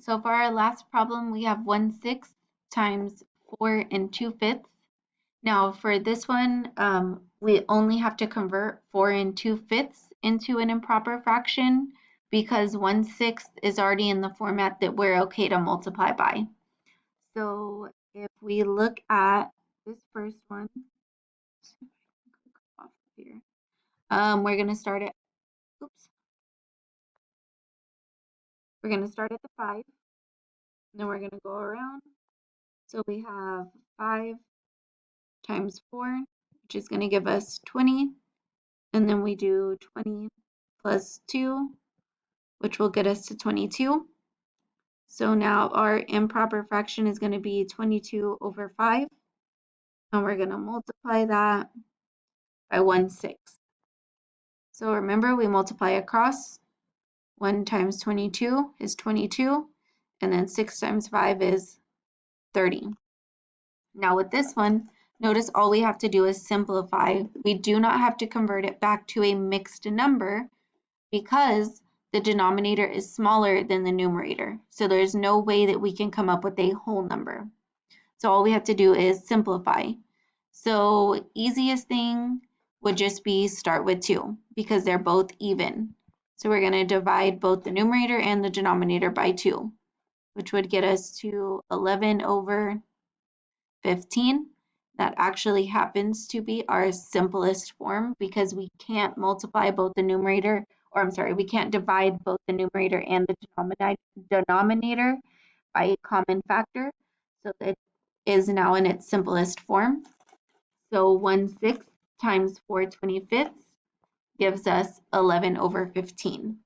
So for our last problem, we have 1/6 times 4 2/5. Now for this one, we only have to convert 4 2/5 into an improper fraction because 1/6 is already in the format that we're okay to multiply by. So if we look at this first one, off here, we're going to start at, oops, we're going to start at the 5, and then we're going to go around. So we have 5 times 4, which is going to give us 20. And then we do 20 plus 2, which will get us to 22. So now our improper fraction is going to be 22 over 5. And we're going to multiply that by 1/6. So remember, we multiply across. 1 times 22 is 22. And then 6 times 5 is 30. Now with this one, notice all we have to do is simplify. We do not have to convert it back to a mixed number because the denominator is smaller than the numerator. So there's no way that we can come up with a whole number. So all we have to do is simplify. So easiest thing would just be start with 2 because they're both even. So we're going to divide both the numerator and the denominator by 2, which would get us to 11 over 15. That actually happens to be our simplest form because we can't multiply both the numerator, or I'm sorry, we can't divide both the numerator and the denominator by a common factor. So it is now in its simplest form. So 1/6 times 4 25ths gives us 11 over 15.